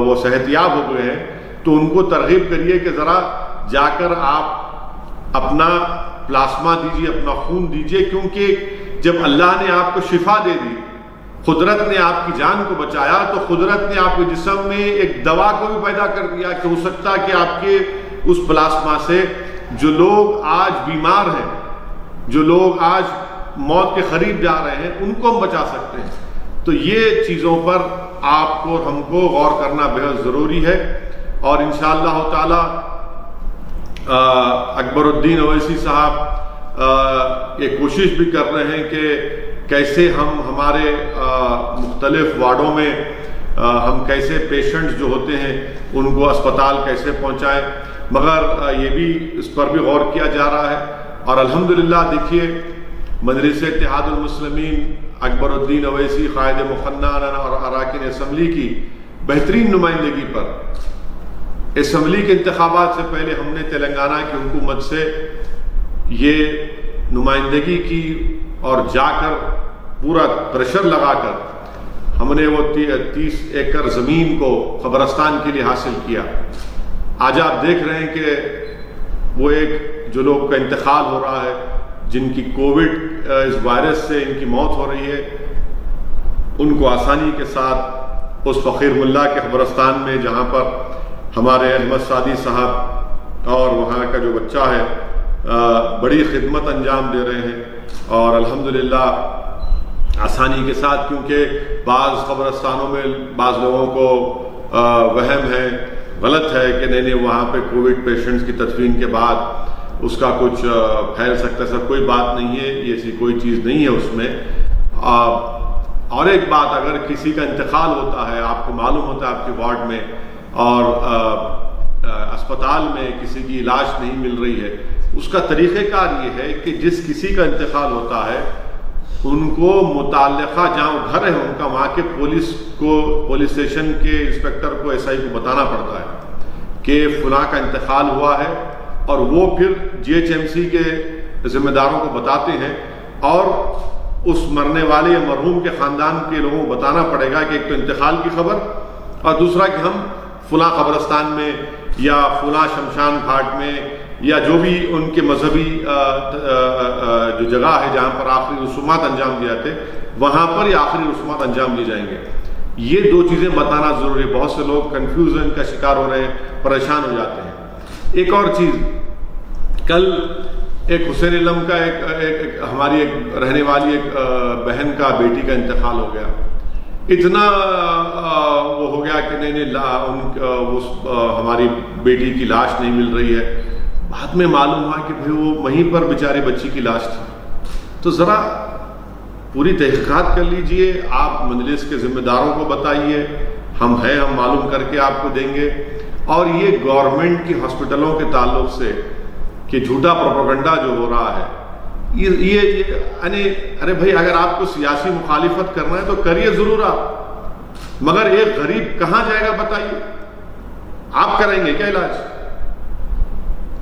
وہ صحت یاب ہو گئے ہیں, تو ان کو ترغیب کریے کہ ذرا جا کر آپ اپنا پلاسما دیجیے, اپنا خون دیجیے, کیونکہ جب اللہ نے آپ کو شفا دے دی, قدرت نے آپ کی جان کو بچایا, تو قدرت نے آپ کے جسم میں ایک دوا کو بھی پیدا کر دیا کہ ہو سکتا ہے کہ آپ کے اس پلاسما سے جو لوگ آج بیمار ہیں, جو لوگ آج موت کے قریب جا رہے ہیں, ان کو ہم بچا سکتے ہیں. تو یہ چیزوں پر آپ کو اور ہم کو غور کرنا بہت ضروری ہے. اور انشاءاللہ تعالی اکبر الدین اویسی صاحب یہ کوشش بھی کر رہے ہیں کہ کیسے ہم ہمارے مختلف وارڈوں میں ہم کیسے پیشنٹس جو ہوتے ہیں ان کو اسپتال کیسے پہنچائیں, مگر یہ بھی اس پر بھی غور کیا جا رہا ہے. اور الحمدللہ دیکھیے مجلس اتحاد المسلمین اکبر الدین اویسی قائد مقننہ اور اراکین اسمبلی کی بہترین نمائندگی پر اسمبلی کے انتخابات سے پہلے ہم نے تلنگانہ کی حکومت سے یہ نمائندگی کی اور جا کر پورا پریشر لگا کر ہم نے وہ 30 ایکڑ زمین کو قبرستان کے لیے حاصل کیا. آج آپ دیکھ رہے ہیں کہ وہ ایک جو لوگ کا انتقال ہو رہا ہے, جن کی کووڈ اس وائرس سے ان کی موت ہو رہی ہے, ان کو آسانی کے ساتھ اس فقیر ملا کے قبرستان میں, جہاں پر ہمارے احمد سعدی صاحب اور وہاں کا جو بچہ ہے بڑی خدمت انجام دے رہے ہیں. اور الحمدللہ آسانی کے ساتھ, کیونکہ بعض قبرستانوں میں بعض لوگوں کو وہم ہے, غلط ہے کہ نہیں وہاں پہ کووڈ پیشنٹس کی تدفین کے بعد اس کا کچھ پھیل سکتا ہے. سر کوئی بات نہیں ہے, ایسی کوئی چیز نہیں ہے اس میں. اور ایک بات, اگر کسی کا انتقال ہوتا ہے, آپ کو معلوم ہوتا ہے آپ کے وارڈ میں اور اسپتال میں کسی کی علاج نہیں مل رہی ہے, اس کا طریقہ کار یہ ہے کہ جس کسی کا انتقال ہوتا ہے ان کو متعلقہ جہاں وہ گھر ہے ان کا, وہاں کے پولیس اسٹیشن کے انسپکٹر کو ایس آئی کو بتانا پڑتا ہے کہ فلاں کا انتقال ہوا ہے, اور وہ پھر GHMC کے ذمہ داروں کو بتاتے ہیں, اور اس مرنے والے یا مرحوم کے خاندان کے لوگوں کو بتانا پڑے گا کہ ایک تو انتقال کی خبر, اور دوسرا کہ ہم فلاں قبرستان میں یا فلاں شمشان گھاٹ میں یا جو بھی ان کے مذہبی جو جگہ ہے جہاں پر آخری رسومات انجام دیے جاتے, وہاں پر یہ آخری رسومات انجام دیے جائیں گے. یہ دو چیزیں بتانا ضروری ہے. بہت سے لوگ کنفیوژن کا شکار ہو رہے ہیں, پریشان ہو جاتے ہیں. ایک اور چیز, کل ایک حسین علم کا ایک ہماری ایک رہنے والی ایک بہن کا بیٹی کا انتقال ہو گیا. اتنا وہ ہو گیا کہ نہیں ہماری بیٹی کی لاش نہیں مل رہی ہے. بعد میں معلوم ہوا کہ بھئی وہ وہیں پر بیچاری بچی کی لاش تھی. تو ذرا پوری تحقیقات کر لیجئے, آپ مجلس کے ذمہ داروں کو بتائیے, ہم معلوم کر کے آپ کو دیں گے. اور یہ گورنمنٹ کی ہاسپٹلوں کے تعلق سے کہ جھوٹا پروپیگنڈا جو ہو رہا ہے, یہ ارے بھائی اگر آپ کو سیاسی مخالفت کرنا ہے تو کریے ضرور آپ, مگر ایک غریب کہاں جائے گا بتائیے؟ آپ کریں گے کیا علاج؟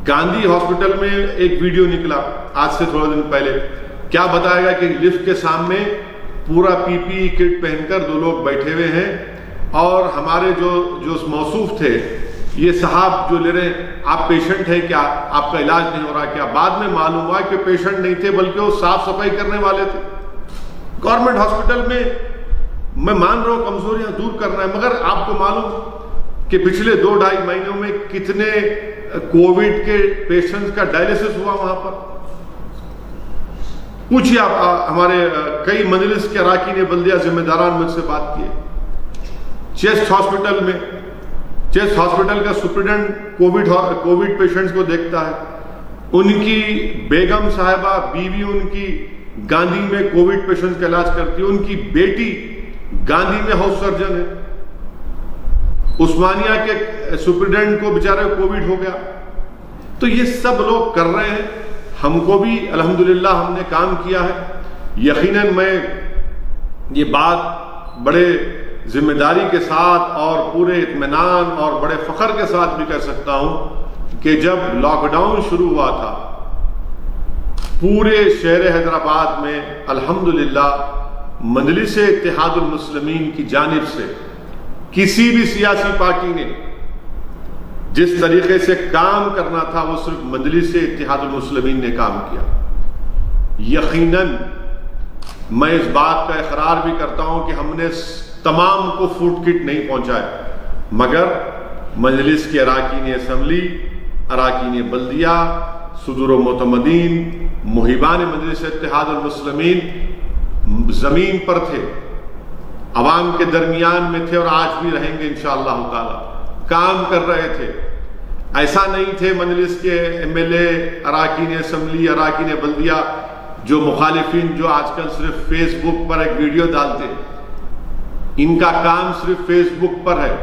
گاندھی ہاسپٹل میں ایک ویڈیو نکلا آج سے تھوڑے دن پہلے, کیا بتائے گا کہ لفٹ کے سامنے پورا PPE کٹ پہن کر دو لوگ بیٹھے ہوئے ہیں, اور ہمارے جو موصوف تھے یہ صاحب جو لے رہے ہیں, آپ پیشنٹ ہیں کیا, آپ کا علاج نہیں ہو رہا کیا؟ بعد میں معلوم ہوا کہ پیشنٹ نہیں تھے بلکہ وہ صاف صفائی کرنے والے تھے. گورنمنٹ ہاسپٹل میں مان رہا ہوں کمزوریاں دور کرنا ہے، مگر آپ کو معلوم کہ پچھلے 2-2.5 مہینوں میں کتنے کووڈ کے پیشنٹس کا ڈائلیسس ہوا وہاں پر؟ پوچھیے آپ، ہمارے کئی مجلس کے اراکین بلدیہ ذمہ داران مجھ سے بات کیے، چیسٹ ہاسپٹل کا سپرنٹینڈنٹ کووڈ پیشنٹس کو دیکھتا ہے، ان کی بیگم صاحبہ بیوی ان کی گاندھی میں کووڈ پیشنٹس کا علاج کرتی ہے، ان کی بیٹی گاندھی میں ہاؤس سرجن ہے، عثمانیہ کے سپرنٹینڈنٹ کو بیچارے کووڈ ہو گیا۔ تو یہ سب لوگ کر رہے ہیں، ہم کو بھی الحمدللہ ہم نے کام کیا ہے۔ یقیناً میں یہ بات بڑے ذمہ داری کے ساتھ اور پورے اطمینان اور بڑے فخر کے ساتھ بھی کہہ سکتا ہوں کہ جب لاک ڈاؤن شروع ہوا تھا پورے شہر حیدرآباد میں الحمدللہ مجلس اتحاد المسلمین کی جانب سے کسی بھی سیاسی پارٹی نے جس طریقے سے کام کرنا تھا وہ صرف مجلس اتحاد المسلمین نے کام کیا۔ یقیناً میں اس بات کا اقرار بھی کرتا ہوں کہ ہم نے تمام کو فوڈ کٹ نہیں پہنچائے، مگر مجلس کے اراکین اسمبلی، اراکین بلدیہ، صدور و معتمدین، محبان مجلس اتحاد المسلمین زمین پر تھے، عوام کے درمیان میں تھے اور آج بھی رہیں گے انشاءاللہ تعالی، کام کر رہے تھے۔ ایسا نہیں تھے مجلس کے ایم ایل اے، اراکین اسمبلی، اراکین بلدیہ جو مخالفین جو آج کل صرف فیس بک پر ایک ویڈیو ڈالتے، ان کا کام صرف فیس بک پر ہے۔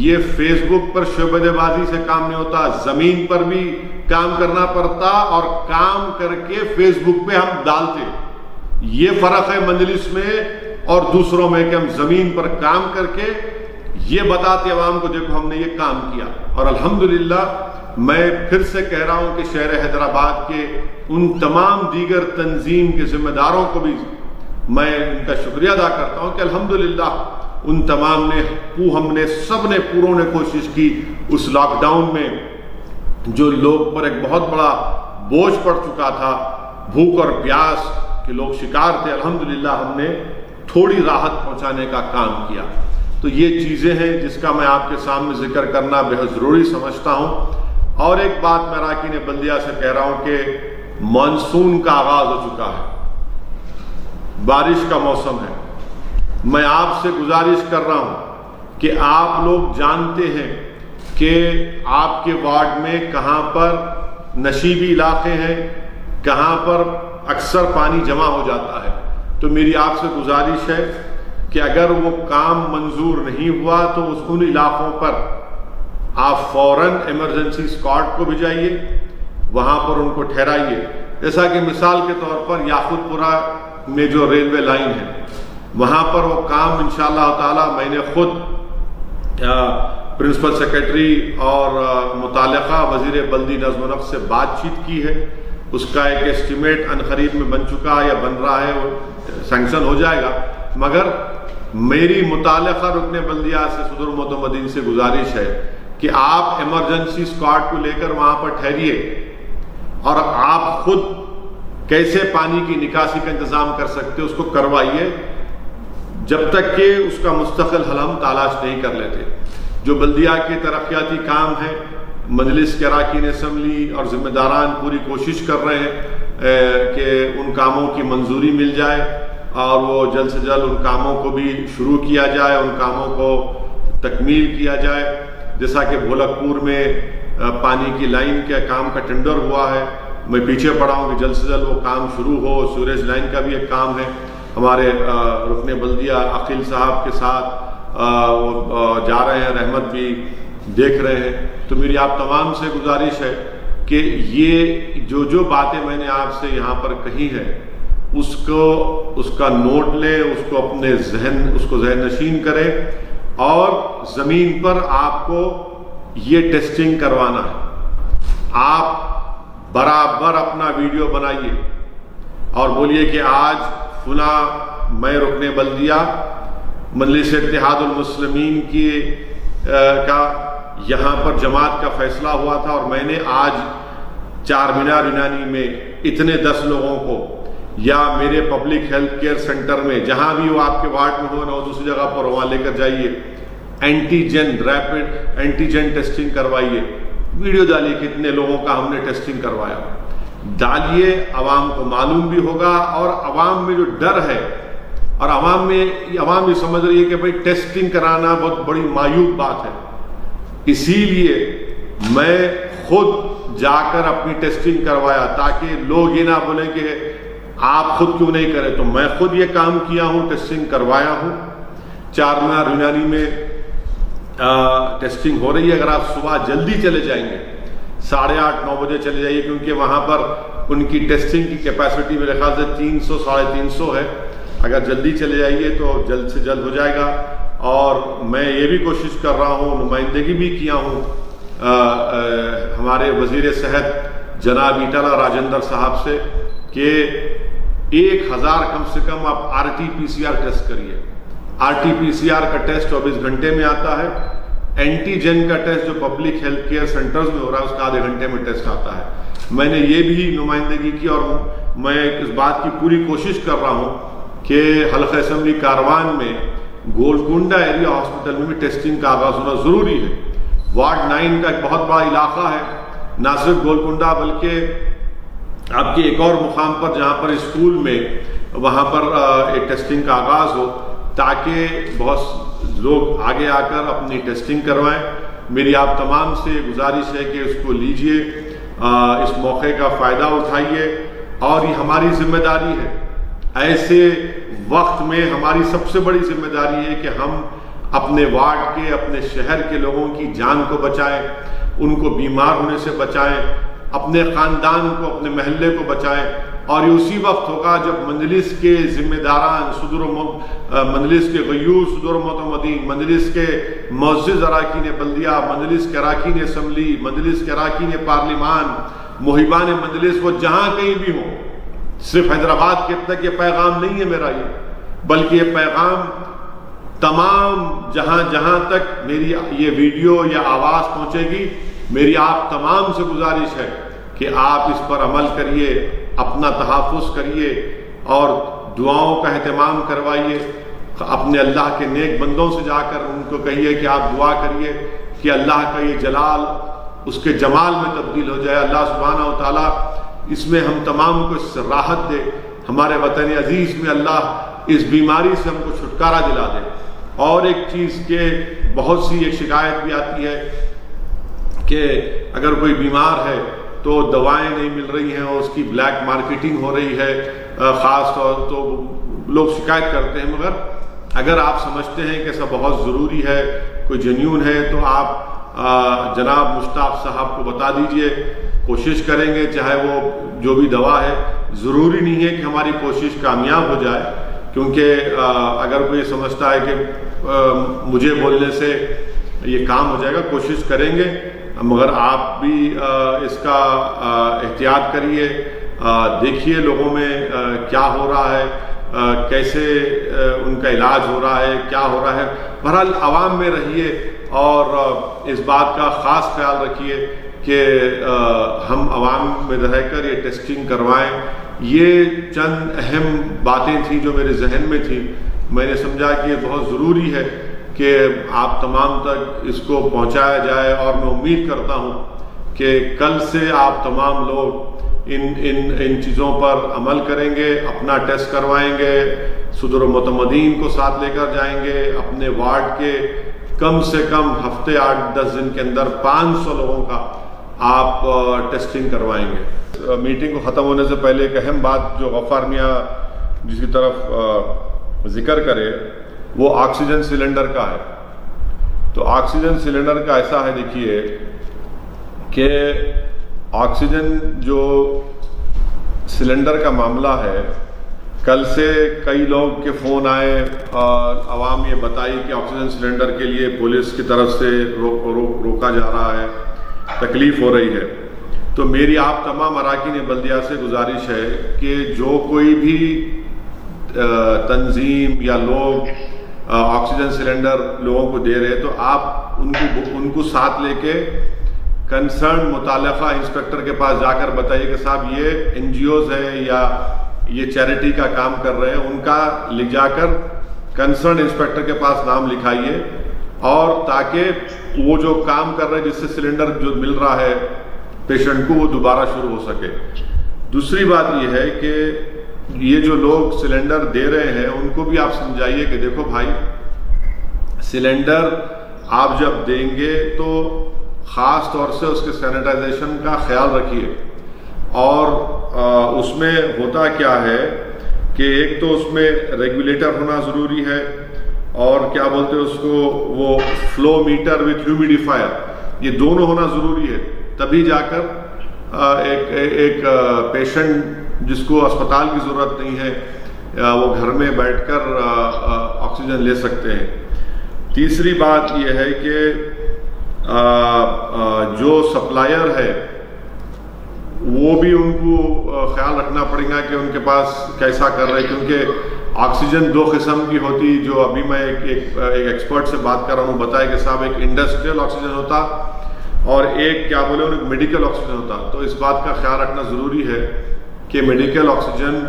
یہ فیس بک پر شعبدے بازی سے کام نہیں ہوتا، زمین پر بھی کام کرنا پڑتا اور کام کر کے فیس بک پہ ہم ڈالتے۔ یہ فرق ہے مجلس میں اور دوسروں میں کہ ہم زمین پر کام کر کے یہ بتاتے عوام کو دیکھو ہم نے یہ کام کیا۔ اور الحمدللہ میں پھر سے کہہ رہا ہوں کہ شہر حیدرآباد کے ان تمام دیگر تنظیم کے ذمہ داروں کو بھی میں ان کا شکریہ ادا کرتا ہوں کہ الحمدللہ ان تمام نے ہم نے سب نے پوروں نے کوشش کی اس لاک ڈاؤن میں جو لوگ پر ایک بہت بڑا بوجھ پڑ چکا تھا، بھوک اور پیاس کے لوگ شکار تھے، الحمدللہ ہم نے تھوڑی راحت پہنچانے کا کام کیا۔ تو یہ چیزیں ہیں جس کا میں آپ کے سامنے ذکر کرنا بہت ضروری سمجھتا ہوں۔ اور ایک بات میں اراکین بلدیہ سے کہہ رہا ہوں کہ مانسون کا آغاز ہو چکا ہے، بارش کا موسم ہے۔ میں آپ سے گزارش کر رہا ہوں کہ آپ لوگ جانتے ہیں کہ آپ کے وارڈ میں کہاں پر نشیبی علاقے ہیں، کہاں پر اکثر پانی جمع ہو جاتا ہے۔ تو میری آپ سے گزارش ہے کہ اگر وہ کام منظور نہیں ہوا تو ان علاقوں پر آپ فوراً ایمرجنسی اسکواڈ کو بھیجائیے، وہاں پر ان کو ٹھہرائیے۔ جیسا کہ مثال کے طور پر یاقوت پورہ میں جو ریلوے لائن ہے وہاں پر وہ کام انشاءاللہ تعالی میں نے خود پرنسپل سیکرٹری اور متعلقہ وزیر بلدی نظم و نسق سے بات چیت کی ہے، اس کا ایک اسٹیمیٹ عنقریب میں بن چکا ہے یا بن رہا ہے، وہ سینکشن ہو جائے گا۔ مگر میری متعلقہ رکن بلدیہ سے صدور معتمدین سے گزارش ہے کہ آپ ایمرجنسی اسکواڈ کو لے کر وہاں پر ٹھہریے اور آپ خود کیسے پانی کی نکاسی کا انتظام کر سکتے اس کو کروائیے، جب تک کہ اس کا مستقل حل ہم تلاش نہیں کر لیتے۔ جو بلدیہ کے ترقیاتی کام ہیں، مجلس کے اراکین اسمبلی اور ذمہ داران پوری کوشش کر رہے ہیں کہ ان کاموں کی منظوری مل جائے اور وہ جلد سے جلد ان کاموں کو بھی شروع کیا جائے، ان کاموں کو تکمیل کیا جائے۔ جیسا کہ بھولکپور میں پانی کی لائن کے کام کا ٹینڈر ہوا ہے، میں پیچھے پڑا ہوں کہ جلد سے جلد وہ کام شروع ہو۔ سوریج لائن کا بھی ایک کام ہے، ہمارے رکن بلدیہ عقیل صاحب کے ساتھ وہ جا رہے ہیں، رحمت بھی دیکھ رہے ہیں۔ تو میری آپ تمام سے گزارش ہے کہ یہ جو باتیں میں نے آپ سے یہاں پر کہی ہے اس کا نوٹ لیں، اس کو اپنے ذہن نشین کریں اور زمین پر آپ کو یہ ٹیسٹنگ کروانا ہے۔ آپ برابر اپنا ویڈیو بنائیے اور بولیے کہ آج فلاں میں رکن بلدیہ مجلس اتحاد المسلمین کا یہاں پر جماعت کا فیصلہ ہوا تھا اور میں نے آج چار مینار یونانی میں اتنے 10 لوگوں کو یا میرے پبلک ہیلتھ کیئر سینٹر میں جہاں بھی وہ آپ کے وارڈ میں ہو نہ دوسری جگہ پر وہاں لے کر جائیے، اینٹیجن ریپڈ اینٹیجن ٹیسٹنگ کروائیے، ویڈیو ڈالیے کتنے لوگوں کا ہم نے ٹیسٹنگ کروایا، ڈالیے، عوام کو معلوم بھی ہوگا، اور عوام میں جو ڈر ہے، اور عوام یہ سمجھ رہی ہے کہ بھائی ٹیسٹنگ کرانا بہت بڑی معیوب بات ہے، اسی لیے میں خود جا کر اپنی ٹیسٹنگ کروایا تاکہ لوگ یہ نہ بولیں کہ آپ خود کیوں نہیں کرے، تو میں خود یہ کام کیا ہوں، ٹیسٹنگ کروایا ہوں۔ چار مینار یونانی میں ٹیسٹنگ ہو رہی ہے، اگر آپ صبح جلدی چلے جائیں گے 8:30 9 بجے چلے جائیے، کیونکہ وہاں پر ان کی ٹیسٹنگ کی کیپیسٹی میرے خیال سے 300 350 ہے، اگر جلدی چلے جائیے تو جلد سے جلد ہو جائے گا۔ اور میں یہ بھی کوشش کر رہا ہوں، نمائندگی بھی کیا ہوں ہمارے وزیر صحت جناب ایٹالہ راجندر صاحب سے کہ 1000 کم سے کم آپ RT-PCR ٹیسٹ کریے۔ RT-PCR کا ٹیسٹ 24 گھنٹے میں آتا ہے، اینٹیجن کا ٹیسٹ جو پبلک ہیلتھ کیئر سینٹرز میں ہو رہا ہے اس کا آدھے گھنٹے میں ٹیسٹ آتا ہے۔ میں نے یہ بھی نمائندگی کی، اور میں اس بات کی پوری کوشش کر رہا ہوں کہ حلقہ اسمبلی کاروان میں گولکنڈہ ایریا ہاسپٹل میں بھی ٹیسٹنگ کا آغاز ہونا ضروری ہے۔ وارڈ 9 کا ایک بہت بڑا علاقہ ہے، نہ صرف گولکنڈہ بلکہ آپ کے ایک اور مقام پر جہاں پر اسکول میں وہاں پر ایک ٹیسٹنگ کا آغاز ہو تاکہ بہت لوگ آگے آ کر اپنی ٹیسٹنگ کروائیں۔ میری آپ تمام سے گزارش ہے کہ اس کو لیجئے، اس موقع کا فائدہ اٹھائیے، اور یہ ہماری ذمہ داری ہے۔ ایسے وقت میں ہماری سب سے بڑی ذمہ داری ہے کہ ہم اپنے وارڈ کے، اپنے شہر کے لوگوں کی جان کو بچائیں، ان کو بیمار ہونے سے بچائیں، اپنے خاندان کو، اپنے محلے کو بچائیں۔ اور یہ اسی وقت ہوگا جب مجلس کے ذمہ داران، مجلس کے غیور صدور معتمدین، مجلس کے معزز اراکین بلدیہ، مجلس کے اراکین اسمبلی، مجلس کے اراکین پارلیمان، محبان مجلس، وہ جہاں کہیں بھی ہوں، صرف حیدرآباد کے تک یہ پیغام نہیں ہے میرا، یہ بلکہ یہ پیغام تمام جہاں تک میری یہ ویڈیو یا آواز پہنچے گی، میری آپ تمام سے گزارش ہے کہ آپ اس پر عمل کریے، اپنا تحفظ کریے اور دعاؤں کا اہتمام کروائیے۔ اپنے اللہ کے نیک بندوں سے جا کر ان کو کہیے کہ آپ دعا کریے کہ اللہ کا یہ جلال اس کے جمال میں تبدیل ہو جائے، اللہ سبحانہ و تعالیٰ اس میں ہم تمام کو اس سے راحت دے، ہمارے وطن عزیز میں اللہ اس بیماری سے ہم کو چھٹکارا دلا دے۔ اور ایک چیز کہ بہت سی ایک شکایت بھی آتی ہے کہ اگر کوئی بیمار ہے تو دوائیں نہیں مل رہی ہیں اور اس کی بلیک مارکیٹنگ ہو رہی ہے، خاص طور تو لوگ شکایت کرتے ہیں، مگر اگر آپ سمجھتے ہیں کہ ایسا بہت ضروری ہے، کوئی جنون ہے، تو آپ جناب مشتاق صاحب کو بتا دیجئے، کوشش کریں گے، چاہے وہ جو بھی دوا ہے، ضروری نہیں ہے کہ ہماری کوشش کامیاب ہو جائے، کیونکہ اگر کوئی سمجھتا ہے کہ مجھے بولنے سے یہ کام ہو جائے گا، کوشش کریں گے، مگر آپ بھی اس کا احتیاط کریے، دیکھیے لوگوں میں کیا ہو رہا ہے، کیسے ان کا علاج ہو رہا ہے، کیا ہو رہا ہے۔ بہرحال عوام میں رہیے اور اس بات کا خاص خیال رکھیے کہ ہم عوام میں رہ کر یہ ٹیسٹنگ کروائیں۔ یہ چند اہم باتیں تھیں جو میرے ذہن میں تھیں، میں نے سمجھا کہ یہ بہت ضروری ہے کہ آپ تمام تک اس کو پہنچایا جائے، اور میں امید کرتا ہوں کہ کل سے آپ تمام لوگ ان چیزوں پر عمل کریں گے، اپنا ٹیسٹ کروائیں گے، صدور معتمدین کو ساتھ لے کر جائیں گے، اپنے وارڈ کے کم سے کم ہفتے 8-10 دن کے اندر 500 لوگوں کا آپ ٹیسٹنگ کروائیں گے۔ میٹنگ کو ختم ہونے سے پہلے ایک اہم بات جو غفار میاں جس کی طرف ذکر کرے وہ آکسیجن سلنڈر کا ہے۔ تو آکسیجن سلنڈر کا ایسا ہے، دیکھیے کہ آکسیجن جو سلنڈر کا معاملہ ہے، کل سے کئی لوگ کے فون آئے اور عوام یہ بتائی کہ آکسیجن سلنڈر کے لیے پولیس کی طرف سے روکا جا رہا ہے، تکلیف ہو رہی ہے۔ تو میری آپ تمام اراکین بلدیہ سے گزارش ہے کہ جو کوئی بھی تنظیم یا لوگ آکسیجن سلنڈر لوگوں کو دے رہے تو آپ ان کو ساتھ لے کے کنسرن متعلقہ انسپیکٹر کے پاس جا کر بتائیے کہ صاحب یہ NGOs ہیں یا یہ چیریٹی کا کام کر رہے ہیں، ان کا لے جا کر کنسرن انسپیکٹر کے پاس نام لکھائیے، اور تاکہ وہ جو کام کر رہے ہیں جس سے سلنڈر جو مل رہا ہے پیشنٹ کو وہ دوبارہ شروع ہو سکے۔ دوسری بات یہ ہے کہ یہ جو لوگ سلنڈر دے رہے ہیں ان کو بھی آپ سمجھائیے کہ دیکھو بھائی، سلنڈر آپ جب دیں گے تو خاص طور سے اس کے سینیٹائزیشن کا خیال رکھیے، اور اس میں ہوتا کیا ہے کہ ایک تو اس میں ریگولیٹر ہونا ضروری ہے، اور کیا بولتے ہیں اس کو، وہ فلو میٹر وتھ ہیومیڈیفائر، یہ دونوں ہونا ضروری ہے، تبھی جا کر ایک پیشنٹ جس کو اسپتال کی ضرورت نہیں ہے وہ گھر میں بیٹھ کر آکسیجن لے سکتے ہیں۔ تیسری بات یہ ہے کہ جو سپلائر ہے وہ بھی ان کو خیال رکھنا پڑے گا کہ ان کے پاس کیسا کر رہے ہیں، کیونکہ آکسیجن دو قسم کی ہوتی، جو ابھی میں ایک ایکسپرٹ سے بات کر رہا ہوں، بتایا کہ صاحب ایک انڈسٹریل آکسیجن ہوتا اور ایک کیا بولے انہیں میڈیکل آکسیجن ہوتا۔ تو اس بات کا خیال رکھنا ضروری ہے کہ میڈیکل آکسیجن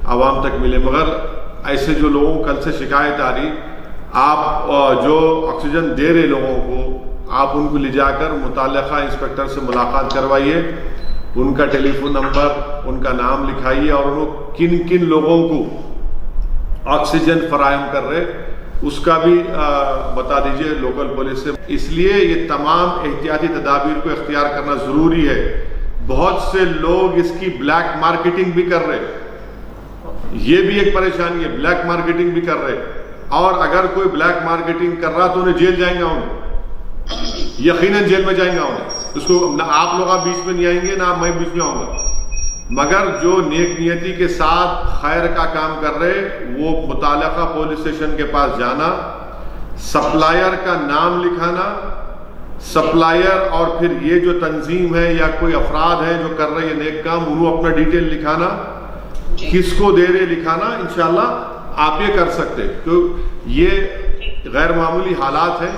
عوام تک ملے، مگر ایسے جو لوگوں کو کل سے شکایت آ رہی، آپ جو آکسیجن دے رہے لوگوں کو، آپ ان کو لے جا کر متعلقہ انسپیکٹر سے ملاقات کروائیے، ان کا ٹیلی فون نمبر، ان کا نام لکھائیے، اور انہوں کن کن لوگوں کو آکسیجن فراہم کر رہے اس کا بھی بتا دیجئے لوکل پولیس سے۔ اس لیے یہ تمام احتیاطی تدابیر کو اختیار کرنا ضروری ہے۔ بہت سے لوگ اس کی بلیک مارکیٹنگ بھی کر رہے، یہ بھی ایک پریشانی ہے، بلیک مارکیٹنگ بھی کر رہے، اور اگر کوئی بلیک مارکیٹنگ کر رہا تو انہیں جیل جائیں گا، انہیں یقیناً جیل میں جائیں گا انہیں، اس کو نہ آپ لوگ بیچ میں نہیں آئیں گے نہ میں بیچ میں آؤں گا، مگر جو نیک نیتی کے ساتھ خیر کا کام کر رہے وہ متعلقہ پولیس اسٹیشن کے پاس جانا، سپلائر کا نام لکھانا، سپلائر اور پھر یہ جو تنظیم ہے یا کوئی افراد ہیں جو کر رہے ہیں نیک کام، انہوں اپنا ڈیٹیل لکھانا، کس کو دے رہے لکھانا، انشاءاللہ آپ یہ کر سکتے، کیونکہ یہ غیر معمولی حالات ہیں،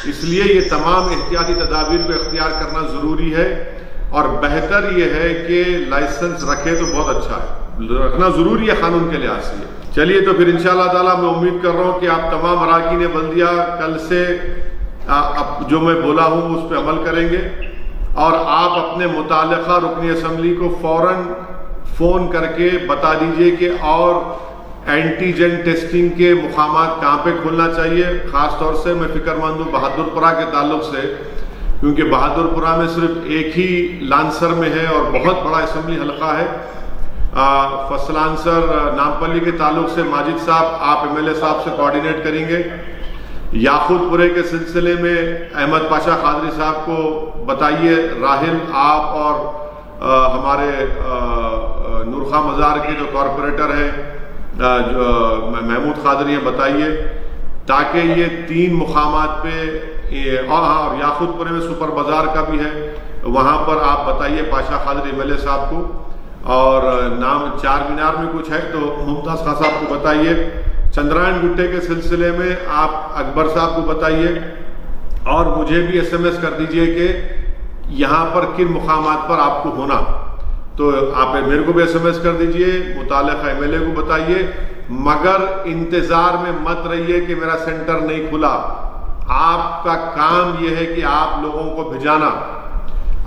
اس لیے یہ تمام احتیاطی تدابیر کو اختیار کرنا ضروری ہے، اور بہتر یہ ہے کہ لائسنس رکھے تو بہت اچھا ہے، رکھنا ضروری ہے قانون کے لحاظ سے۔ چلیے تو پھر انشاءاللہ تعالیٰ میں امید کر رہا ہوں کہ آپ تمام اراکین بلدیہ کل سے جو میں بولا ہوں اس پہ عمل کریں گے، اور آپ اپنے متعلقہ رکن اسمبلی کو فوراً فون کر کے بتا دیجئے کہ اور اینٹیجن ٹیسٹنگ کے مقامات کہاں پہ کھولنا چاہیے۔ خاص طور سے میں فکر مند ہوں بہادر پورہ کے تعلق سے، کیونکہ بہادر پورہ میں صرف ایک ہی لانسر میں ہے اور بہت بڑا اسمبلی حلقہ ہے۔ فصل آنسر نامپلی کے تعلق سے ماجد صاحب آپ ایم ایل اے صاحب سے کوارڈینیٹ کریں گے، یاقوت پورے کے سلسلے میں احمد پاشا قادری صاحب کو بتائیے، راہل آپ اور ہمارے نورخواہ مزار کے جو کارپوریٹر ہیں جو محمود قادری ہیں بتائیے، تاکہ یہ 3 مقامات پہ، اور یاقوت پورے میں سپر بازار کا بھی ہے، وہاں پر آپ بتائیے Pasha Qadri M L A صاحب کو، اور نام چار مینار میں کچھ ہے تو ممتاز خان صاحب کو بتائیے، چندرائن گٹے کے سلسلے میں آپ اکبر صاحب کو بتائیے، اور مجھے بھی ایس ایم ایس کر دیجئے کہ یہاں پر کن مقامات پر آپ کو ہونا، تو آپ میرے کو بھی ایس ایم ایس کر دیجئے، متعلقہ ایم ایل اے کو بتائیے، مگر انتظار میں مت رہیے کہ میرا سینٹر نہیں کھلا۔ آپ کا کام یہ ہے کہ آپ لوگوں کو بھجانا،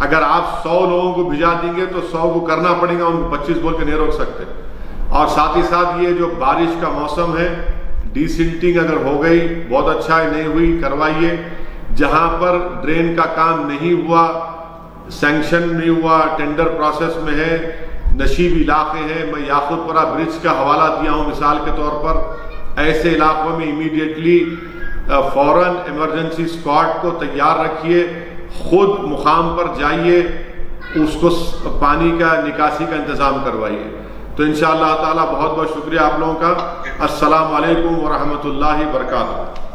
اگر آپ 100 لوگوں کو بھجا دیں گے تو 100 کو کرنا پڑے گا، ان کو 25 بول کے نہیں روک سکتے۔ اور ساتھ ہی ساتھ یہ جو بارش کا موسم ہے، ڈی سلٹنگ اگر ہو گئی بہت اچھا ہے، نہیں ہوئی کروائیے، جہاں پر ڈرین کا کام نہیں ہوا، سینکشن نہیں ہوا، ٹینڈر پروسیس میں ہے، نشیب علاقے ہیں، میں یاقوت پورہ برج کا حوالہ دیا ہوں مثال کے طور پر، ایسے علاقوں میں امیڈیٹلی فوراً ایمرجنسی اسکواڈ کو تیار رکھیے، خود مقام پر جائیے، اس کو پانی کا نکاسی کا انتظام کروائیے۔ تو انشاءاللہ تعالی بہت بہت شکریہ آپ لوگوں کا۔ السلام علیکم ورحمۃ اللہ وبرکاتہ۔